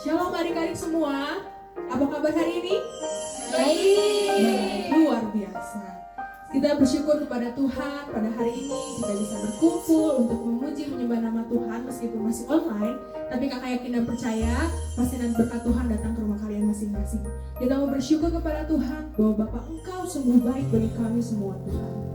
Shalom adik-adik semua, apa kabar hari ini? Baik. Luar biasa. Kita bersyukur kepada Tuhan pada hari ini kita bisa berkumpul untuk memuji menyembah nama Tuhan meskipun masih online. Tapi kakak yakin dan percaya pasti nanti berkat Tuhan datang ke rumah kalian masing-masing. Kita mau bersyukur kepada Tuhan bahwa Bapa Engkau sungguh baik bagi kami semua Tuhan.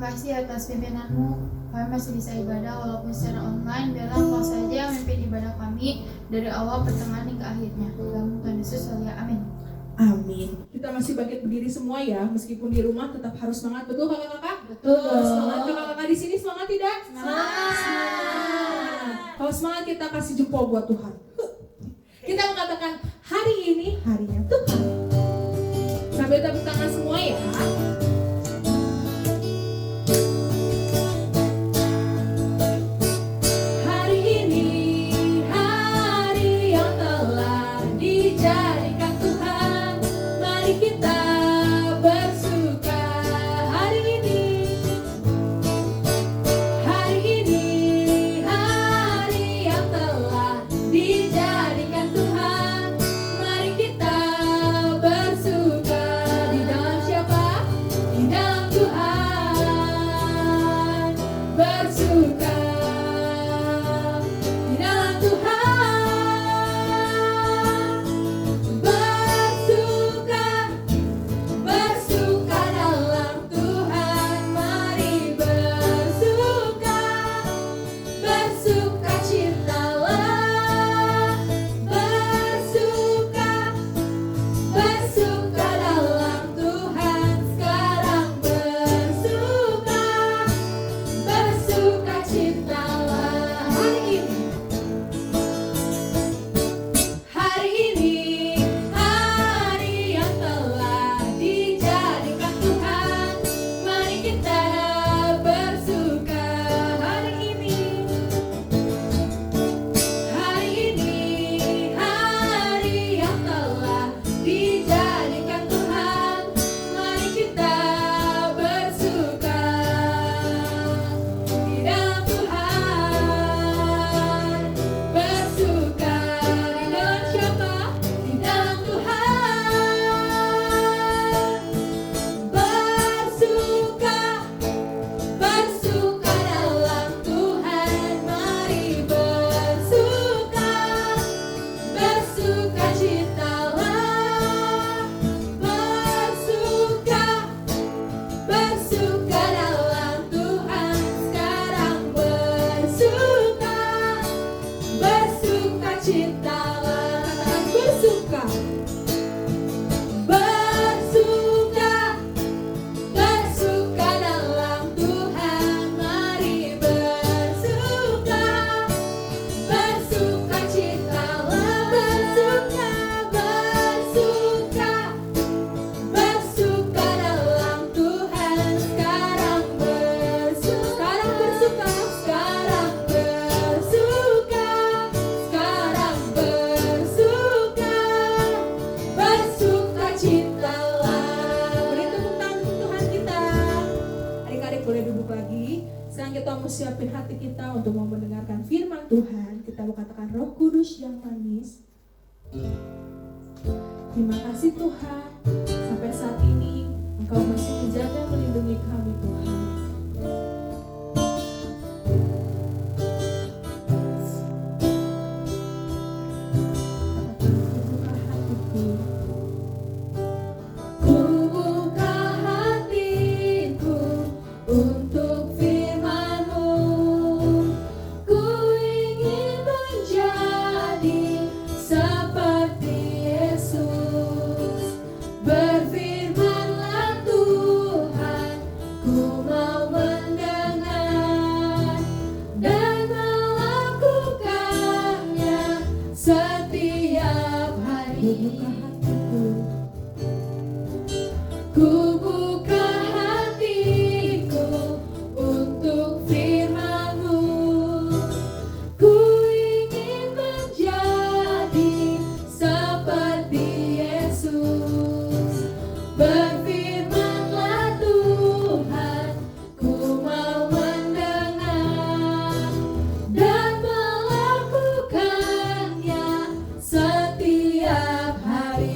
kasih atas pimpinanmu. Kami masih bisa ibadah walaupun secara online. Biarlah Engkau saja yang memimpin ibadah kami dari awal, pertengahan hingga akhirnya. Dalam Tuhan Yesus, amin. Amin. Kita masih bangkit berdiri semua ya, meskipun di rumah tetap harus semangat, betul kakak-kakak? Betul. Semangat kakak-kakak di sini, semangat tidak? Semangat. Kalau semangat kita kasih jempol buat Tuhan. Kita mengatakan hari ini harinya Tuhan. Sambil tepuk tangan semua ya. Siapin hati kita untuk mau mendengarkan firman Tuhan. Kita mau katakan Roh Kudus yang manis. Terima kasih Tuhan, sampai saat ini Engkau masih menjaga melindungi kami Tuhan. Hari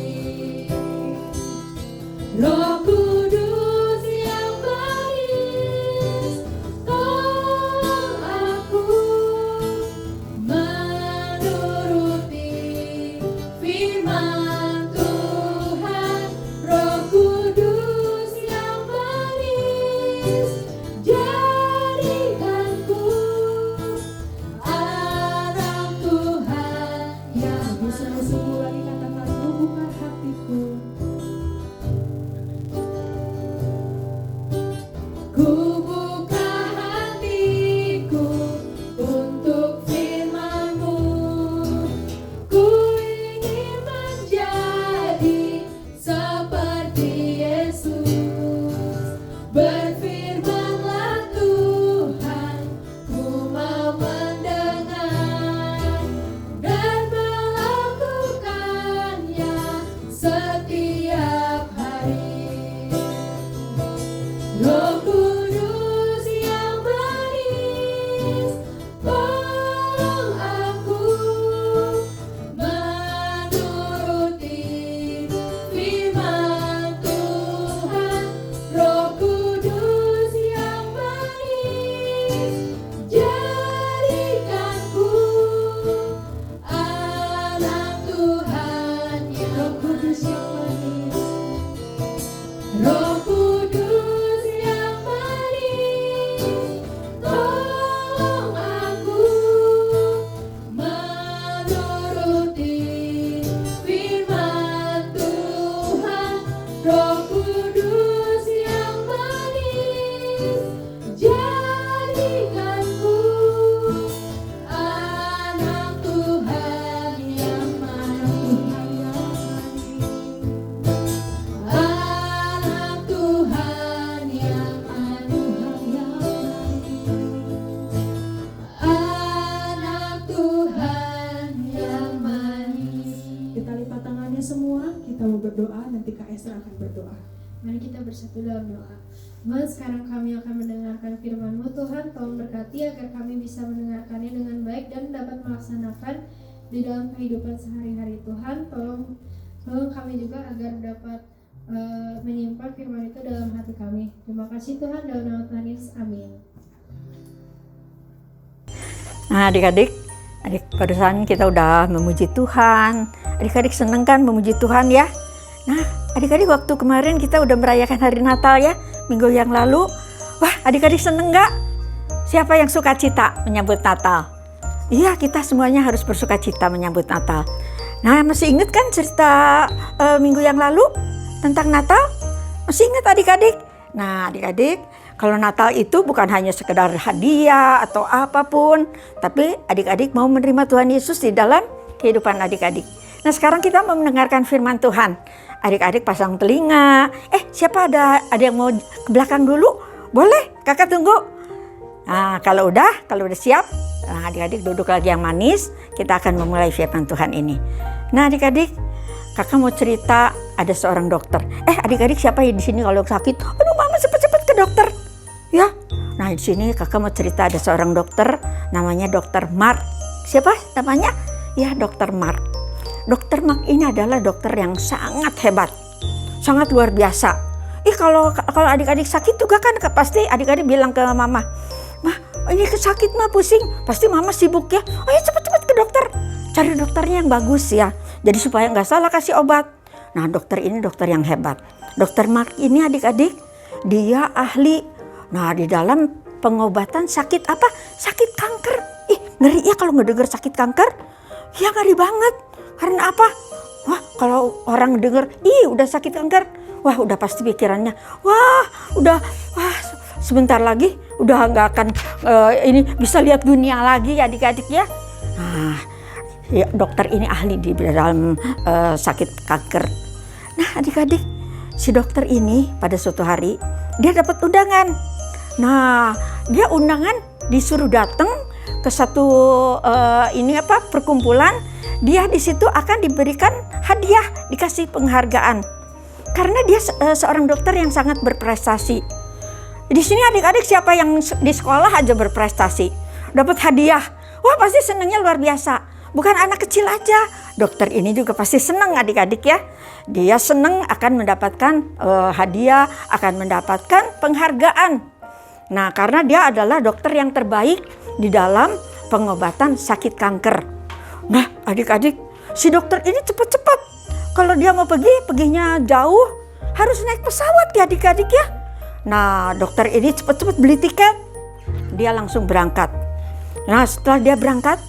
Esther akan berdoa. Mari kita bersatu dalam doa. Tuhan, sekarang kami akan mendengarkan firman-Mu. Tuhan, tolong berkati agar kami bisa mendengarkannya dengan baik dan dapat melaksanakan di dalam kehidupan sehari-hari. Tuhan, tolong kami juga agar dapat menyimpan firman itu dalam hati kami. Terima kasih Tuhan, dalam nama Tuhan Yesus, amin. Nah adik-adik, barusan kita udah memuji Tuhan. Adik-adik seneng kan memuji Tuhan ya? Nah adik-adik, waktu kemarin kita udah merayakan hari Natal ya, minggu yang lalu. Wah, adik-adik seneng gak? Siapa yang suka cita menyambut Natal? Iya, kita semuanya harus bersuka cita menyambut Natal. Nah, masih inget kan cerita minggu yang lalu tentang Natal? Masih inget adik-adik? Nah adik-adik, kalau Natal itu bukan hanya sekedar hadiah atau apapun, tapi adik-adik mau menerima Tuhan Yesus di dalam kehidupan adik-adik. Nah sekarang kita mau mendengarkan firman Tuhan. Adik-adik pasang telinga. Siapa ada yang mau ke belakang dulu? Boleh, kakak tunggu. Nah kalau udah siap, nah adik-adik duduk lagi yang manis. Kita akan memulai firman Tuhan ini. Nah adik-adik, kakak mau cerita ada seorang dokter. Adik-adik siapa ya di sini kalau sakit? Aduh mama cepet-cepet ke dokter. Ya. Nah di sini kakak mau cerita ada seorang dokter namanya Dokter Mark. Siapa namanya? Ya Dokter Mark. Dokter Mark ini adalah dokter yang sangat hebat, sangat luar biasa. Kalau adik-adik sakit juga kan pasti adik-adik bilang ke mama, "Mah, ini sakit mah pusing." Pasti mama sibuk ya. Ayo cepet-cepet ke dokter. Cari dokternya yang bagus ya. Jadi supaya nggak salah kasih obat. Nah dokter ini dokter yang hebat. Dokter Mark ini adik-adik, dia ahli. Nah di dalam pengobatan sakit apa? Sakit kanker. Ngeri ya kalau ngedenger sakit kanker. Ya ngeri banget. Karena apa? Wah kalau orang denger, udah sakit kanker. Wah udah pasti pikirannya, wah sebentar lagi udah nggak akan ini bisa lihat dunia lagi ya adik-adik ya. Nah ya, dokter ini ahli di dalam sakit kanker. Nah adik-adik, si dokter ini pada suatu hari dia dapat undangan. Nah dia undangan disuruh datang ke satu perkumpulan. Dia di situ akan diberikan hadiah, dikasih penghargaan. Karena dia seorang dokter yang sangat berprestasi. Di sini adik-adik siapa yang di sekolah aja berprestasi, dapat hadiah. Wah pasti senangnya luar biasa. Bukan anak kecil aja, dokter ini juga pasti senang adik-adik ya. Dia senang akan mendapatkan hadiah, akan mendapatkan penghargaan. Nah karena dia adalah dokter yang terbaik di dalam pengobatan sakit kanker. Nah adik-adik, si dokter ini cepat-cepat. Kalau dia mau perginya jauh, harus naik pesawat ya adik-adik ya. Nah dokter ini cepat-cepat beli tiket. Dia langsung berangkat. Nah setelah dia berangkat,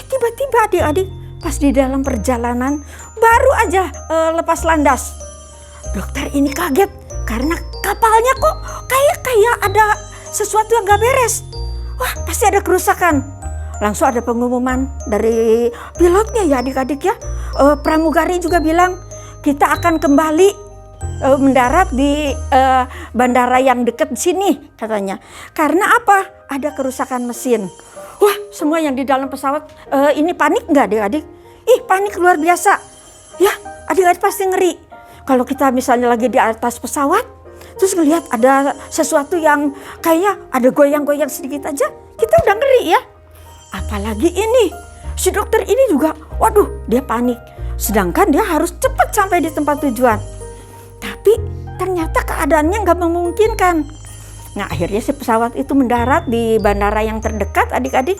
tiba-tiba adik-adik pas di dalam perjalanan baru aja lepas landas. Dokter ini kaget karena kapalnya kok kayak ada sesuatu yang gak beres. Wah pasti ada kerusakan. Langsung ada pengumuman dari pilotnya ya adik-adik ya. Pramugari juga bilang kita akan kembali mendarat di bandara yang dekat sini katanya. Karena apa? Ada kerusakan mesin. Wah semua yang di dalam pesawat ini panik nggak adik-adik? Panik luar biasa. Ya adik-adik pasti ngeri. Kalau kita misalnya lagi di atas pesawat, terus ngelihat ada sesuatu yang kayaknya ada goyang-goyang sedikit aja, kita udah ngeri ya. Apalagi ini, si dokter ini juga, waduh dia panik. Sedangkan dia harus cepat sampai di tempat tujuan. Tapi ternyata keadaannya nggak memungkinkan. Nah akhirnya si pesawat itu mendarat di bandara yang terdekat adik-adik.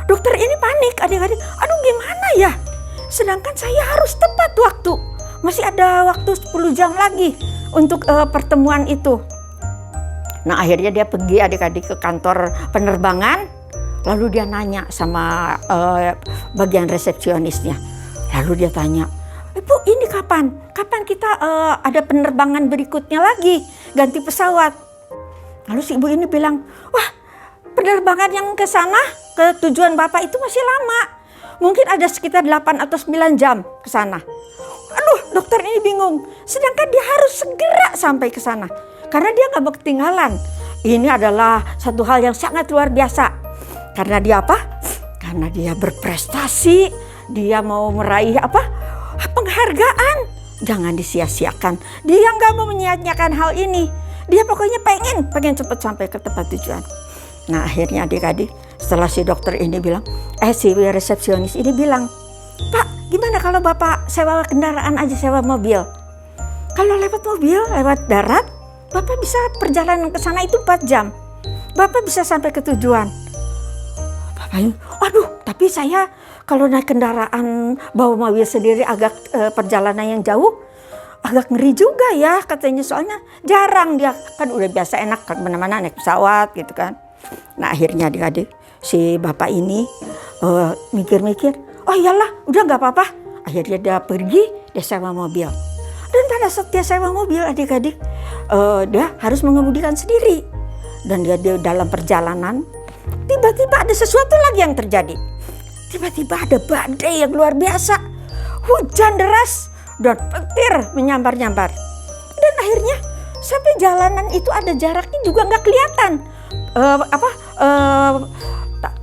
Dokter ini panik adik-adik, aduh gimana ya? Sedangkan saya harus tepat waktu. Masih ada waktu 10 jam lagi untuk pertemuan itu. Nah akhirnya dia pergi adik-adik ke kantor penerbangan. Lalu dia nanya sama bagian resepsionisnya. Lalu dia tanya, "Bu ini kapan? Kapan kita ada penerbangan berikutnya lagi? Ganti pesawat?" Lalu si ibu ini bilang, "Wah penerbangan yang ke sana, ke tujuan Bapak itu masih lama. Mungkin ada sekitar 8 atau 9 jam ke sana." Aduh dokter ini bingung. Sedangkan dia harus segera sampai ke sana. Karena dia gak mau ketinggalan. Ini adalah satu hal yang sangat luar biasa. Karena dia apa? Karena dia berprestasi, dia mau meraih apa? Penghargaan. jangan disia-siakan. Dia nggak mau menyia-nyiakan hal ini. Dia pokoknya pengen cepat sampai ke tempat tujuan. Nah akhirnya adik-adik, setelah si dokter ini bilang, si resepsionis ini bilang, Pak, gimana kalau Bapak sewa kendaraan aja, sewa mobil? Kalau lewat mobil, lewat darat, Bapak bisa perjalanan ke sana itu 4 jam. Bapak bisa sampai ke tujuan. Bapak ini, aduh, tapi saya kalau naik kendaraan bawa mobil sendiri agak perjalanan yang jauh, agak ngeri juga ya katanya, soalnya jarang, dia kan udah biasa enak kemana-mana naik pesawat gitu kan. Nah akhirnya adik-adik, si bapak ini mikir-mikir, oh iyalah udah gak apa-apa. Akhirnya dia pergi, dia sewa mobil. Dan pada saat dia sewa mobil adik-adik, dia harus mengemudikan sendiri. Dan dia dalam perjalanan, tiba-tiba ada sesuatu lagi yang terjadi. Tiba-tiba ada badai yang luar biasa, hujan deras dan petir menyambar-nyambar. Dan akhirnya sampai jalanan itu ada jaraknya juga nggak kelihatan.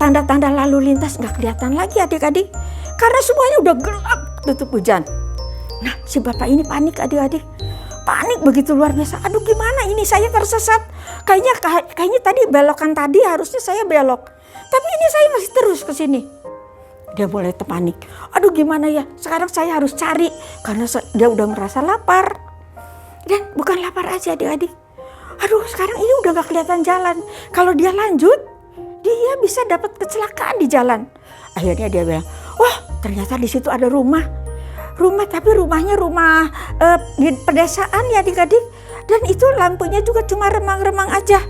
Tanda-tanda lalu lintas nggak kelihatan lagi adik-adik, karena semuanya udah gelap tutup hujan. Nah si bapak ini panik adik-adik, panik begitu luar biasa. Aduh gimana ini, saya tersesat. Kayaknya tadi belokan tadi harusnya saya belok, tapi ini saya masih terus ke sini. Dia mulai terpanik. Aduh gimana ya, sekarang saya harus cari, karena dia udah merasa lapar. Dan bukan lapar aja adik-adik, aduh sekarang ini udah gak kelihatan jalan. Kalau dia lanjut, dia bisa dapat kecelakaan di jalan. Akhirnya dia bilang, wah ternyata di situ ada rumah, tapi rumahnya rumah di pedesaan ya adik-adik. Dan itu lampunya juga cuma remang-remang aja.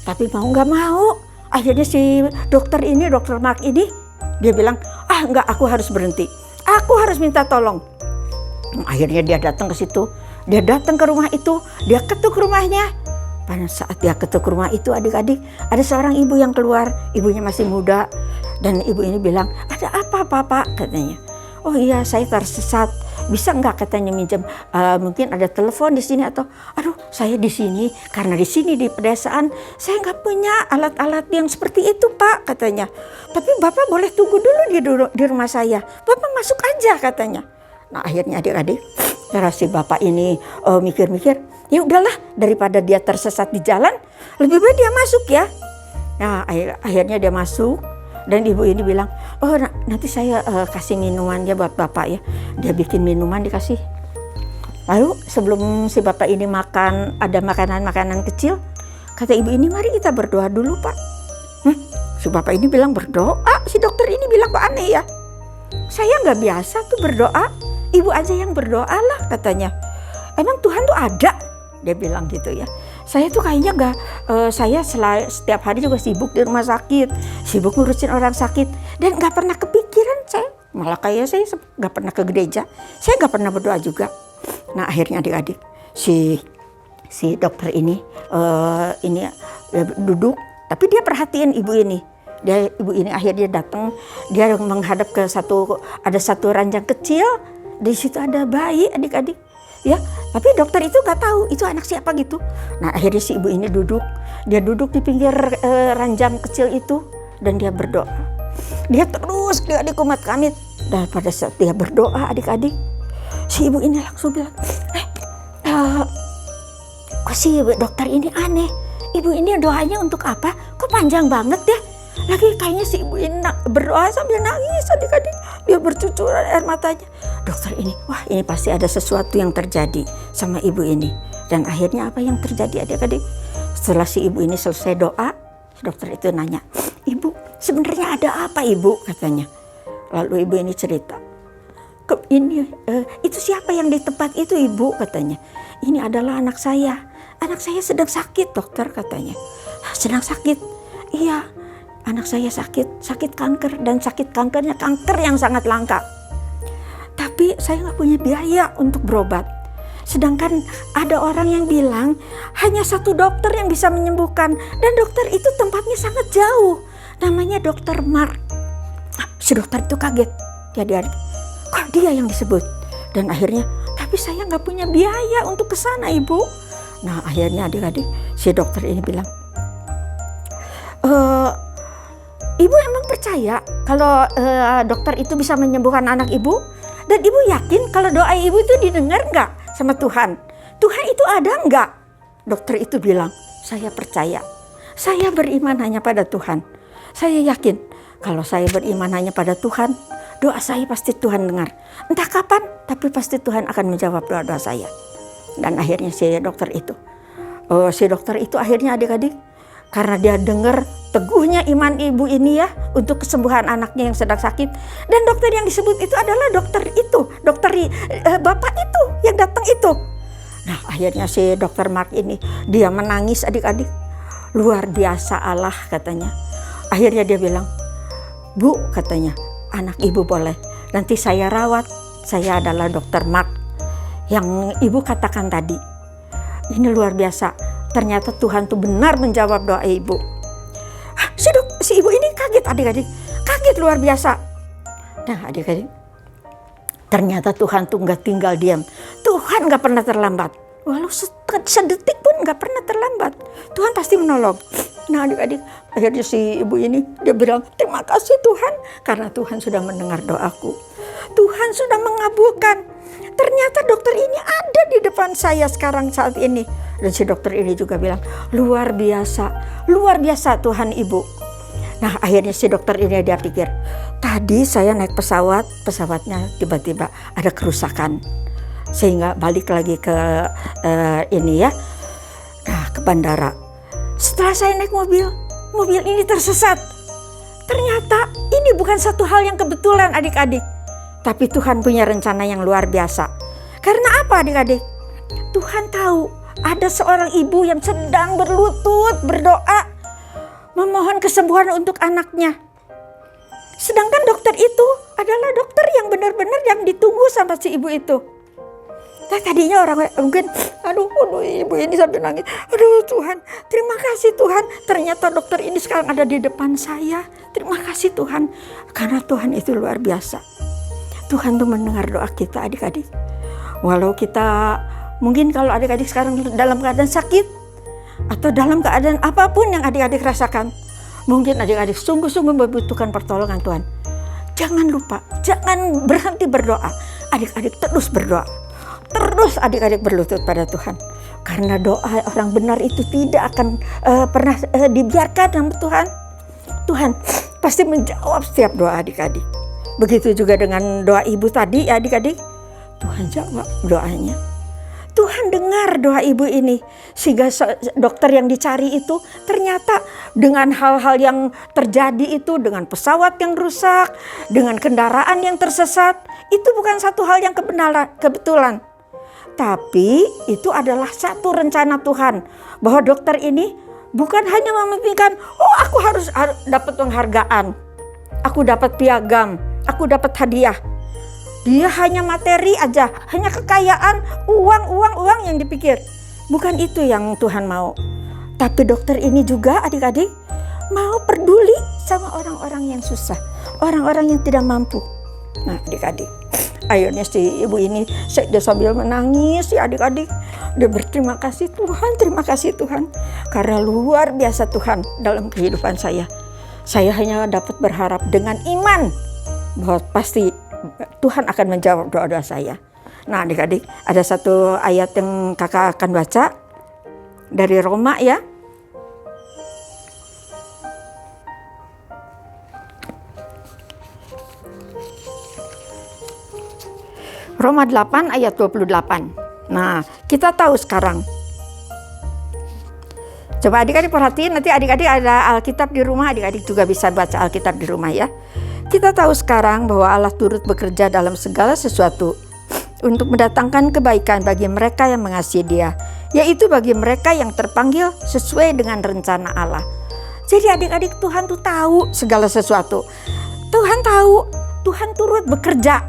Tapi mau gak mau, akhirnya si dokter Mark ini, dia bilang, enggak, aku harus berhenti, aku harus minta tolong. Akhirnya dia datang ke situ, dia datang ke rumah itu, dia ketuk rumahnya. Pada saat dia ketuk rumah itu adik-adik, ada seorang ibu yang keluar, ibunya masih muda. Dan ibu ini bilang, ada apa Pak? Katanya. Oh iya, saya tersesat, bisa nggak katanya minjem, mungkin ada telepon di sini, atau aduh saya di sini, karena di sini di pedesaan saya nggak punya alat-alat yang seperti itu Pak katanya. Tapi Bapak boleh tunggu dulu di rumah saya, Bapak masuk aja katanya. Nah akhirnya adik-adik, si bapak ini mikir-mikir, ya udahlah daripada dia tersesat di jalan, lebih baik dia masuk ya. Nah akhirnya dia masuk, dan ibu ini bilang, oh nanti saya kasih minuman ya buat bapak ya. Dia bikin minuman dikasih. Lalu sebelum si bapak ini makan, ada makanan-makanan kecil, kata ibu ini, mari kita berdoa dulu Pak. Si bapak ini bilang berdoa, si dokter ini bilang kok aneh ya. Saya nggak biasa tuh berdoa, ibu aja yang berdoa lah katanya. Emang Tuhan tuh ada? Dia bilang gitu ya. Saya tuh kayaknya nggak, saya setiap hari juga sibuk di rumah sakit, sibuk ngurusin orang sakit, dan nggak pernah kepikiran saya. Malah kayak saya nggak pernah ke gereja, saya nggak pernah berdoa juga. Nah akhirnya adik-adik, si dokter ini duduk, tapi dia perhatiin ibu ini. Ibu ini akhirnya datang, dia menghadap ke ada satu ranjang kecil, di situ ada bayi adik-adik, ya. Tapi dokter itu nggak tahu itu anak siapa gitu. Nah akhirnya si ibu ini duduk di pinggir ranjang kecil itu, dan dia berdoa. Dia terus adik-adik umat kami, dan pada saat dia berdoa adik-adik, si ibu ini langsung bilang, kok si dokter ini aneh, ibu ini doanya untuk apa? Kok panjang banget ya? Lagi kayaknya si ibu ini berdoa sambil nangis adik-adik, dia bercucuran air matanya. Dokter ini, wah ini pasti ada sesuatu yang terjadi sama ibu ini. Dan akhirnya apa yang terjadi adik-adik? Setelah si ibu ini selesai doa, si dokter itu nanya, ibu sebenarnya ada apa ibu katanya. Lalu ibu ini cerita, itu siapa yang di tempat itu ibu katanya. Ini adalah anak saya sedang sakit dokter katanya. Sedang sakit? Iya, anak saya sakit kanker, dan sakit kankernya kanker yang sangat langka. Tapi saya nggak punya biaya untuk berobat. Sedangkan ada orang yang bilang hanya satu dokter yang bisa menyembuhkan, dan dokter itu tempatnya sangat jauh. Namanya Dokter Mark. Si dokter itu kaget. Dia kok dia yang disebut? Dan akhirnya, tapi saya nggak punya biaya untuk ke sana ibu. Nah akhirnya adik-adik, si dokter ini bilang, ibu emang percaya kalau dokter itu bisa menyembuhkan anak ibu? Dan ibu yakin kalau doa ibu itu didengar nggak sama Tuhan? Tuhan itu ada nggak? Dokter itu bilang, saya percaya. Saya beriman hanya pada Tuhan. Saya yakin kalau saya beriman hanya pada Tuhan, doa saya pasti Tuhan dengar. Entah kapan, tapi pasti Tuhan akan menjawab doa-doa saya. Dan akhirnya si dokter itu akhirnya adik-adik, karena dia dengar teguhnya iman ibu ini ya untuk kesembuhan anaknya yang sedang sakit. Dan dokter yang disebut itu adalah dokter bapak itu yang datang itu. Nah akhirnya si dokter Mark ini dia menangis adik-adik. Luar biasa Allah katanya. Akhirnya dia bilang, Bu katanya, anak ibu boleh. Nanti saya rawat. Saya adalah dokter Mark yang ibu katakan tadi. Ini luar biasa. Ternyata Tuhan tuh benar menjawab doa ibu. Si ibu ini kaget adik-adik. Kaget luar biasa. Nah adik-adik, ternyata Tuhan tuh gak tinggal diam. Tuhan gak pernah terlambat. Walau sedetik pun gak pernah terlambat. Tuhan pasti menolong. Nah adik-adik, akhirnya si ibu ini dia bilang, terima kasih Tuhan. Karena Tuhan sudah mendengar doaku. Tuhan sudah mengabulkan. Ternyata dokter ini ada di depan saya sekarang saat ini. Dan si dokter ini juga bilang, luar biasa Tuhan ibu. Nah akhirnya si dokter ini dia pikir, tadi saya naik pesawatnya tiba-tiba ada kerusakan. Sehingga balik lagi ke ke bandara. Setelah saya naik mobil ini tersesat. Ternyata ini bukan satu hal yang kebetulan adik-adik. Tapi Tuhan punya rencana yang luar biasa. Karena apa adik-adik? Tuhan tahu ada seorang ibu yang sedang berlutut berdoa memohon kesembuhan untuk anaknya. Sedangkan dokter itu adalah dokter yang benar-benar yang ditunggu sama si ibu itu. Nah tadinya orang mungkin, aduh ibu ini sampai nangis. Aduh Tuhan, terima kasih Tuhan. Ternyata dokter ini sekarang ada di depan saya. Terima kasih Tuhan. Karena Tuhan itu luar biasa. Tuhan tuh mendengar doa kita adik-adik. Walau kita mungkin kalau adik-adik sekarang dalam keadaan sakit atau dalam keadaan apapun yang adik-adik rasakan, mungkin adik-adik sungguh-sungguh membutuhkan pertolongan Tuhan. Jangan lupa, jangan berhenti berdoa. Adik-adik terus berdoa. Terus adik-adik berlutut pada Tuhan. Karena doa orang benar itu tidak akan pernah dibiarkan sama Tuhan. Tuhan pasti menjawab setiap doa adik-adik. Begitu juga dengan doa ibu tadi ya adik-adik. Tuhan jawab doanya. Tuhan dengar doa ibu ini. Sehingga dokter yang dicari itu ternyata dengan hal-hal yang terjadi itu, dengan pesawat yang rusak, dengan kendaraan yang tersesat, itu bukan satu hal yang kebetulan. Tapi itu adalah satu rencana Tuhan. Bahwa dokter ini bukan hanya memimpikan, aku harus dapat penghargaan, aku dapat piagam, aku dapat hadiah. Dia hanya materi aja, hanya kekayaan, uang yang dipikir. Bukan itu yang Tuhan mau. Tapi dokter ini juga adik-adik mau peduli sama orang-orang yang susah, orang-orang yang tidak mampu. Nah adik-adik, akhirnya si ibu ini dia sambil menangis ya adik-adik. Dia berterima kasih Tuhan. Karena luar biasa Tuhan dalam kehidupan saya. Saya hanya dapat berharap dengan iman bahwa pasti Tuhan akan menjawab doa-doa saya. Nah adik-adik, ada satu ayat yang kakak akan baca dari Roma ya. Roma 8 ayat 28. Nah kita tahu sekarang. Coba adik-adik perhatiin, nanti adik-adik ada Alkitab di rumah, adik-adik juga bisa baca Alkitab di rumah ya. Kita tahu sekarang bahwa Allah turut bekerja dalam segala sesuatu untuk mendatangkan kebaikan bagi mereka yang mengasihi Dia, yaitu bagi mereka yang terpanggil sesuai dengan rencana Allah. Jadi adik-adik, Tuhan tuh tahu segala sesuatu. Tuhan tahu, Tuhan turut bekerja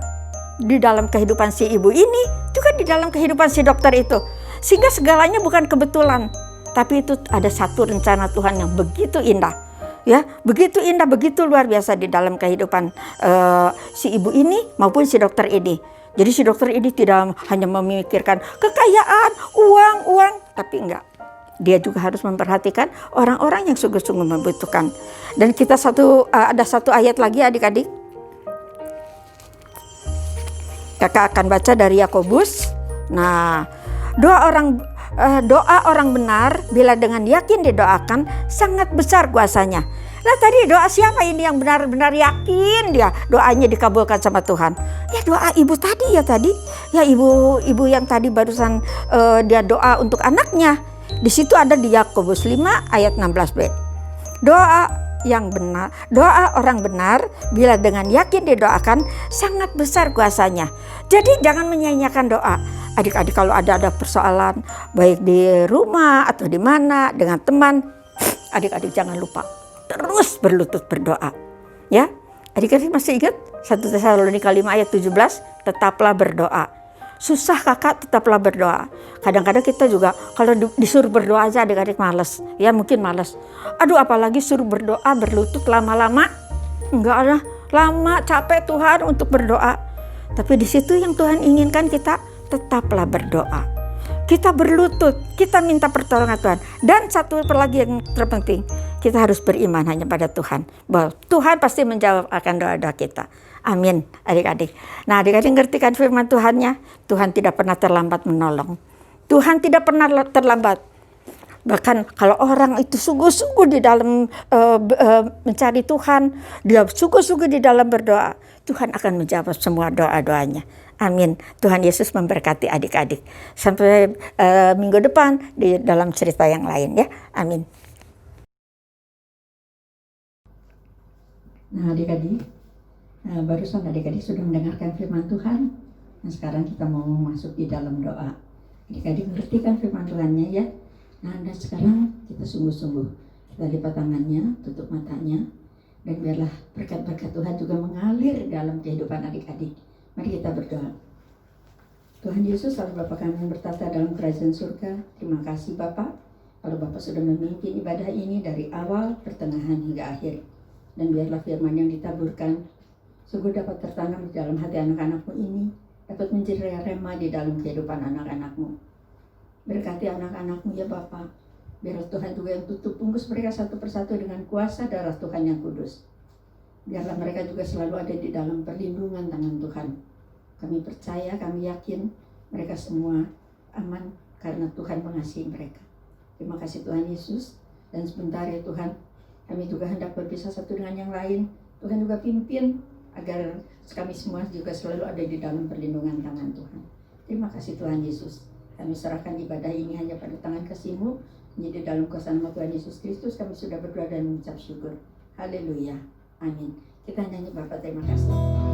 di dalam kehidupan si ibu ini, juga di dalam kehidupan si dokter itu. Sehingga segalanya bukan kebetulan, tapi itu ada satu rencana Tuhan yang begitu indah. Ya, begitu indah, begitu luar biasa di dalam kehidupan si ibu ini maupun si dokter ini. Jadi si dokter ini tidak hanya memikirkan kekayaan, uang, tapi enggak. Dia juga harus memperhatikan orang-orang yang sungguh-sungguh membutuhkan. Dan kita ada satu ayat lagi adik-adik. Kakak akan baca dari Yakobus. Nah, doa orang benar bila dengan yakin didoakan sangat besar kuasanya. Nah, tadi doa siapa ini yang benar-benar yakin dia doanya dikabulkan sama Tuhan? Ya doa ibu tadi ya tadi. Ya ibu yang tadi barusan dia doa untuk anaknya. Di situ ada di Yakobus 5 ayat 16b. Doa yang benar, doa orang benar bila dengan yakin didoakan sangat besar kuasanya. Jadi jangan menyia-nyiakan doa. Adik-adik kalau ada persoalan baik di rumah atau di mana dengan teman, adik-adik jangan lupa terus berlutut berdoa. Ya, adik-adik masih ingat 1 Tesalonika 5 ayat 17, tetaplah berdoa. Susah kakak, tetaplah berdoa. Kadang-kadang kita juga kalau disuruh berdoa aja adik-adik malas. Ya mungkin malas. Aduh apalagi suruh berdoa berlutut lama-lama. Enggak ada, lama capek Tuhan untuk berdoa. Tapi di situ yang Tuhan inginkan kita tetaplah berdoa. Kita berlutut, kita minta pertolongan Tuhan. Dan satu lagi yang terpenting, kita harus beriman hanya pada Tuhan. Bahwa Tuhan pasti menjawab akan doa-doa kita. Amin adik-adik. Nah adik-adik ngerti kan firman Tuhannya? Tuhan tidak pernah terlambat menolong. Tuhan tidak pernah terlambat. Bahkan kalau orang itu sungguh-sungguh di dalam mencari Tuhan, dia sungguh-sungguh di dalam berdoa, Tuhan akan menjawab semua doa-doanya. Amin. Tuhan Yesus memberkati adik-adik. Sampai minggu depan di dalam cerita yang lain ya. Amin. Nah adik-adik, barusan adik-adik sudah mendengarkan firman Tuhan. Nah sekarang kita mau masuk di dalam doa. Adik-adik ngerti kan firman Tuhannya ya. Nah dan sekarang kita sungguh-sungguh. Kita lipat tangannya, tutup matanya. Dan biarlah berkat-berkat Tuhan juga mengalir dalam kehidupan adik-adik. Mari kita berdoa. Tuhan Yesus, Allah Bapa kami yang bertata dalam kerajaan surga, terima kasih Bapa. Kalau Bapa sudah memimpin ibadah ini dari awal, pertengahan hingga akhir. Dan biarlah firman yang ditaburkan sungguh dapat tertanam di dalam hati anak-anak-Mu ini, dapat menjadi rema di dalam kehidupan anak-anak-Mu. Berkati anak-anak-Mu ya Bapa. Biar Tuhan juga yang tutup bungkus mereka satu persatu dengan kuasa darah Tuhan yang kudus. Biarlah mereka juga selalu ada di dalam perlindungan tangan Tuhan. Kami percaya, kami yakin mereka semua aman karena Tuhan mengasihi mereka. Terima kasih Tuhan Yesus. Dan sebentar ya Tuhan, kami juga hendak berpisah satu dengan yang lain. Tuhan juga pimpin agar kami semua juga selalu ada di dalam perlindungan tangan Tuhan. Terima kasih Tuhan Yesus. Kami serahkan ibadah ini hanya pada tangan kasih-Mu. Menjadi dalam kuasa nama Tuhan Yesus Kristus kami sudah berdoa dan mengucap syukur. Haleluya. Amin. Kita nyanyi Bapa terima kasih.